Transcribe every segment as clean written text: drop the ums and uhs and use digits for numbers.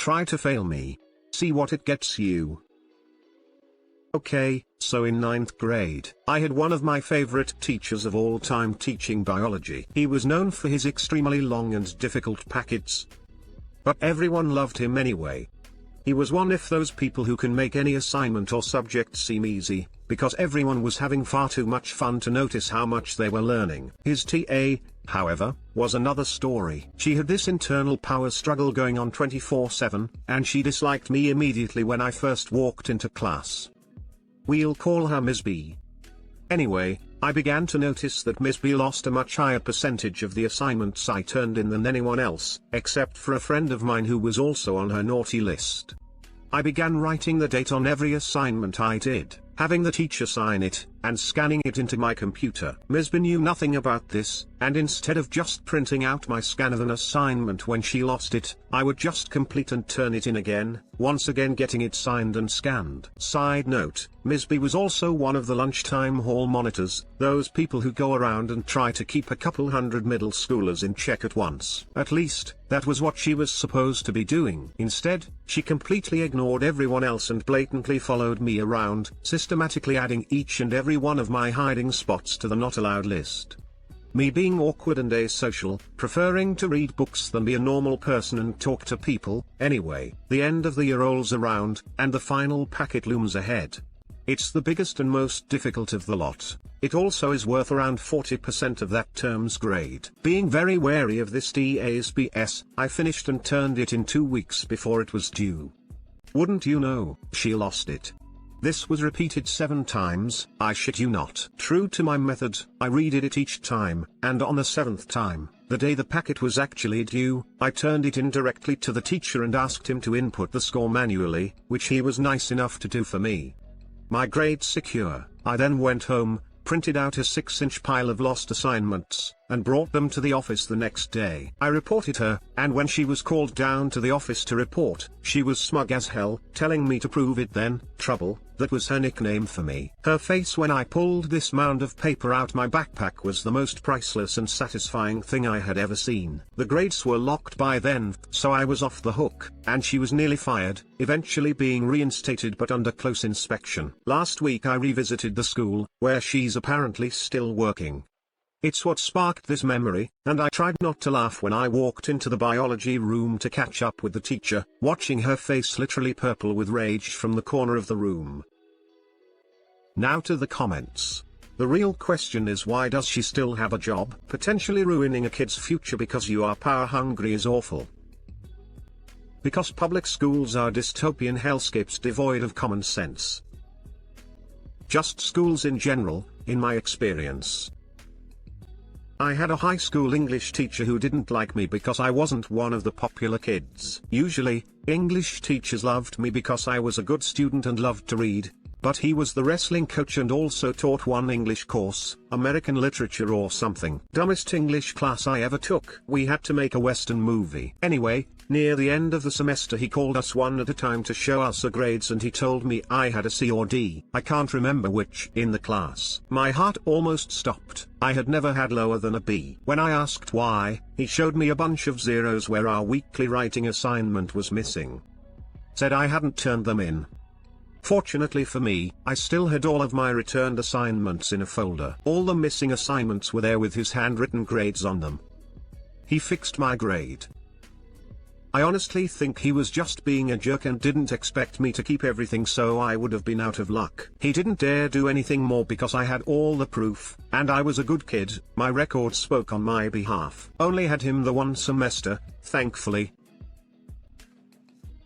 Try to fail me. See what it gets you. Okay, so in 9th grade, I had one of my favorite teachers of all time teaching biology. He was known for his extremely long and difficult packets, but everyone loved him anyway. He was one of those people who can make any assignment or subject seem easy, because everyone was having far too much fun to notice how much they were learning. His TA, however, was another story. She had this internal power struggle going on 24/7, and she disliked me immediately when I first walked into class. We'll call her Ms. B. Anyway, I began to notice that Ms. B lost a much higher percentage of the assignments I turned in than anyone else, except for a friend of mine who was also on her naughty list. I began writing the date on every assignment I did, having the teacher sign it, and scanning it into my computer. Ms. B knew nothing about this, and instead of just printing out my scan of an assignment when she lost it, I would just complete and turn it in again, once again getting it signed and scanned. Side note, Ms. B was also one of the lunchtime hall monitors, those people who go around and try to keep a couple hundred middle schoolers in check at once. At least, that was what she was supposed to be doing. Instead, she completely ignored everyone else and blatantly followed me around, systematically adding each and every one of my hiding spots to the not allowed list. Me being awkward and asocial, preferring to read books than be a normal person and talk to people. Anyway, the end of the year rolls around, and the final packet looms ahead. It's the biggest and most difficult of the lot. It also is worth around 40% of that term's grade. Being very wary of this DA's BS, I finished and turned it in 2 weeks before it was due. Wouldn't you know, she lost it. This was repeated 7 times, I shit you not. True to my method, I redid it each time, and on the 7th time, the day the packet was actually due, I turned it in directly to the teacher and asked him to input the score manually, which he was nice enough to do for me. My grade secure, I then went home, printed out a 6-inch pile of lost assignments, and brought them to the office the next day. I reported her, and when she was called down to the office to report, she was smug as hell, telling me to prove it then. Trouble, that was her nickname for me. Her face when I pulled this mound of paper out my backpack was the most priceless and satisfying thing I had ever seen. The grades were locked by then, so I was off the hook, and she was nearly fired, eventually being reinstated but under close inspection. Last week I revisited the school, where she's apparently still working. It's what sparked this memory, and I tried not to laugh when I walked into the biology room to catch up with the teacher, watching her face literally purple with rage from the corner of the room. Now to the comments. The real question is, why does she still have a job? Potentially ruining a kid's future because you are power hungry is awful. Because public schools are dystopian hellscapes devoid of common sense. Just schools in general, in my experience. I had a high school English teacher who didn't like me because I wasn't one of the popular kids. Usually, English teachers loved me because I was a good student and loved to read, but he was the wrestling coach and also taught one English course, American literature or something. Dumbest English class I ever took. We had to make a Western movie. Anyway, near the end of the semester he called us one at a time to show us our grades and he told me I had a C or D, I can't remember which, in the class. My heart almost stopped. I had never had lower than a B. When I asked why, he showed me a bunch of zeros where our weekly writing assignment was missing. Said I hadn't turned them in. Fortunately for me, I still had all of my returned assignments in a folder. All the missing assignments were there with his handwritten grades on them. He fixed my grade. I honestly think he was just being a jerk and didn't expect me to keep everything, so I would have been out of luck. He didn't dare do anything more because I had all the proof, and I was a good kid. My record spoke on my behalf. Only had him the one semester, thankfully.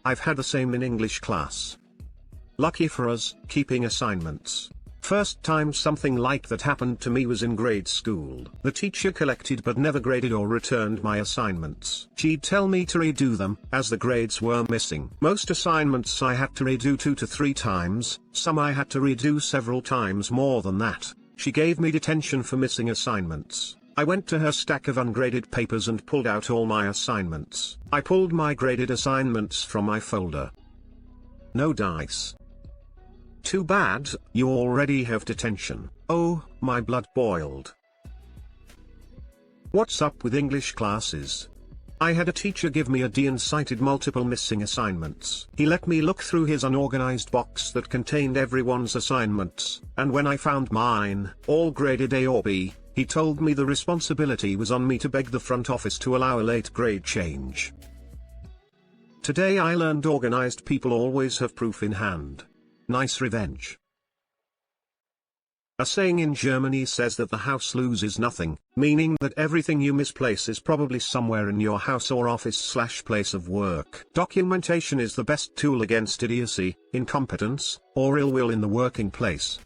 I've had the same in English class. Lucky for us, keeping assignments. First time something like that happened to me was in grade school. The teacher collected but never graded or returned my assignments. She'd tell me to redo them, as the grades were missing. Most assignments I had to redo 2 to 3 times, some I had to redo several times more than that. She gave me detention for missing assignments. I went to her stack of ungraded papers and pulled out all my assignments. I pulled my graded assignments from my folder. No dice. Too bad, you already have detention. Oh, my blood boiled. What's up with English classes? I had a teacher give me a D and cited multiple missing assignments. He let me look through his unorganized box that contained everyone's assignments, and when I found mine, all graded A or B, he told me the responsibility was on me to beg the front office to allow a late grade change. Today I learned organized people always have proof in hand. Nice revenge. A saying in Germany says that the house loses nothing, meaning that everything you misplace is probably somewhere in your house or office/place of work. Documentation is the best tool against idiocy, incompetence, or ill will in the working place.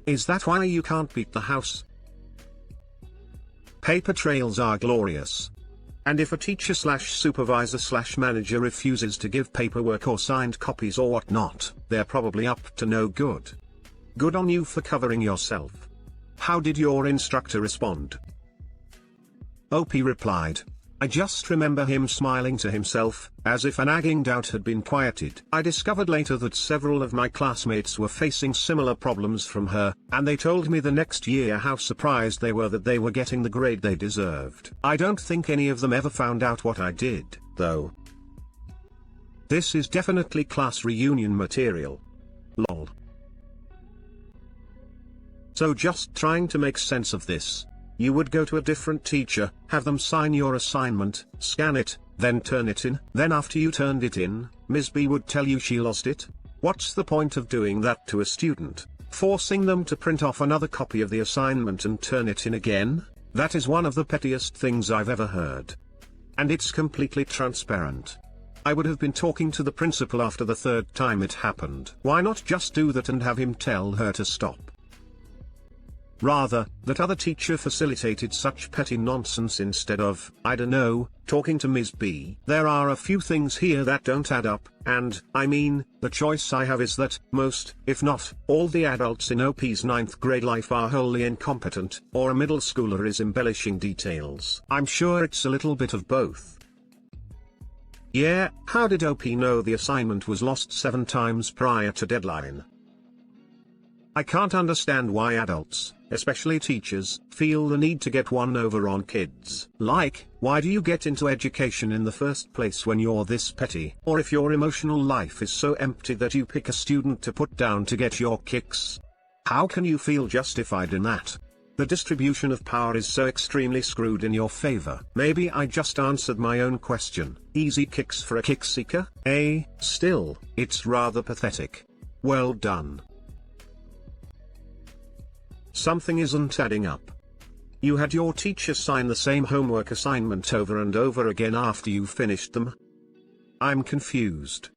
Is that why you can't beat the house? Paper trails are glorious. And if a teacher/supervisor/manager refuses to give paperwork or signed copies or whatnot, they're probably up to no good. Good on you for covering yourself. How did your instructor respond? OP replied, I just remember him smiling to himself, as if a nagging doubt had been quieted. I discovered later that several of my classmates were facing similar problems from her, and they told me the next year how surprised they were that they were getting the grade they deserved. I don't think any of them ever found out what I did, though. This is definitely class reunion material. Lol. So just trying to make sense of this. You would go to a different teacher, have them sign your assignment, scan it, then turn it in. Then after you turned it in, Ms. B would tell you she lost it? What's the point of doing that to a student? Forcing them to print off another copy of the assignment and turn it in again? That is one of the pettiest things I've ever heard. And it's completely transparent. I would have been talking to the principal after the third time it happened. Why not just do that and have him tell her to stop? Rather, that other teacher facilitated such petty nonsense instead of, I don't know, talking to Ms. B. There are a few things here that don't add up, and, I mean, the choice I have is that, most, if not, all the adults in OP's 9th grade life are wholly incompetent, or a middle schooler is embellishing details. I'm sure it's a little bit of both. Yeah, how did OP know the assignment was lost 7 times prior to deadline? I can't understand why adults, especially teachers, feel the need to get one over on kids. Like, why do you get into education in the first place when you're this petty? Or if your emotional life is so empty that you pick a student to put down to get your kicks? How can you feel justified in that? The distribution of power is so extremely screwed in your favor. Maybe I just answered my own question. Easy kicks for a kick seeker? Still, it's rather pathetic. Well done. Something isn't adding up. You had your teacher sign the same homework assignment over and over again after you finished them? I'm confused.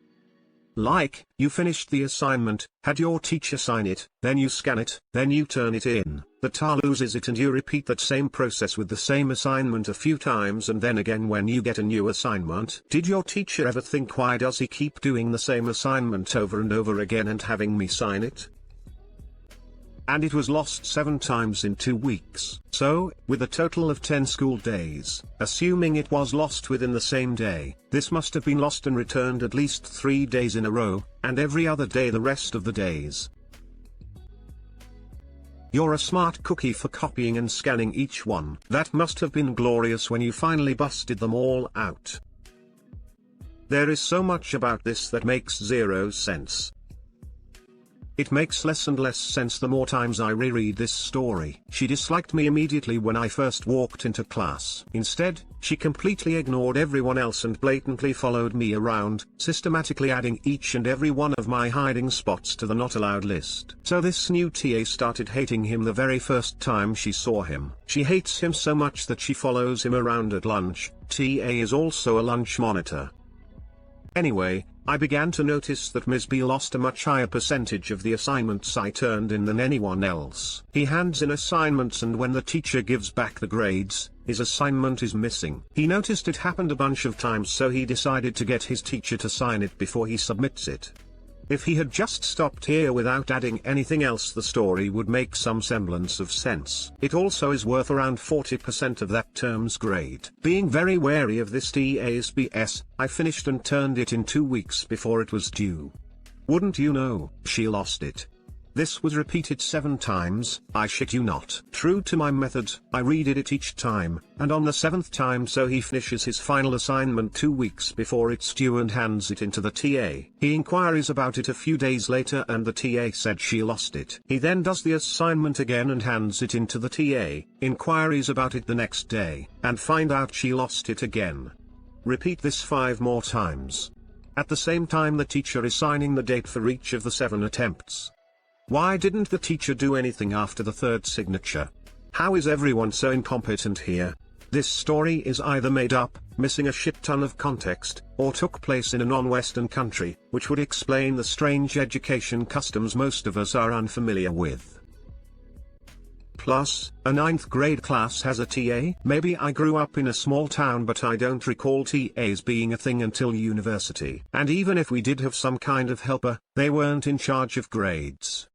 Like, you finished the assignment, had your teacher sign it, then you scan it, then you turn it in, the TA loses it and you repeat that same process with the same assignment a few times and then again when you get a new assignment. Did your teacher ever think, why does he keep doing the same assignment over and over again and having me sign it? And it was lost 7 times in 2 weeks. So, with a total of 10 school days, assuming it was lost within the same day, this must have been lost and returned at least 3 days in a row, and every other day the rest of the days. You're a smart cookie for copying and scanning each one. That must have been glorious when you finally busted them all out. There is so much about this that makes zero sense. It makes less and less sense the more times I reread this story. She disliked me immediately when I first walked into class. Instead, she completely ignored everyone else and blatantly followed me around, systematically adding each and every one of my hiding spots to the not allowed list. So this new TA started hating him the very first time she saw him. She hates him so much that she follows him around at lunch. TA is also a lunch monitor. Anyway, I began to notice that Ms. B lost a much higher percentage of the assignments I turned in than anyone else. He hands in assignments and when the teacher gives back the grades, his assignment is missing. He noticed it happened a bunch of times, so he decided to get his teacher to sign it before he submits it. If he had just stopped here without adding anything else, the story would make some semblance of sense. It also is worth around 40% of that term's grade. Being very wary of this TA's BS, I finished and turned it in 2 weeks before it was due. Wouldn't you know, she lost it. This was repeated 7 times, I shit you not. True to my method, I redid it each time, and on the 7th time so he finishes his final assignment 2 weeks before it's due and hands it into the TA. He inquires about it a few days later and the TA said she lost it. He then does the assignment again and hands it into the TA, inquiries about it the next day, and find out she lost it again. Repeat this 5 more times. At the same time the teacher is signing the date for each of the 7 attempts. Why didn't the teacher do anything after the 3rd signature? How is everyone so incompetent here? This story is either made up, missing a shit ton of context, or took place in a non-Western country, which would explain the strange education customs most of us are unfamiliar with. Plus, a 9th grade class has a TA? Maybe I grew up in a small town but I don't recall TAs being a thing until university. And even if we did have some kind of helper, they weren't in charge of grades.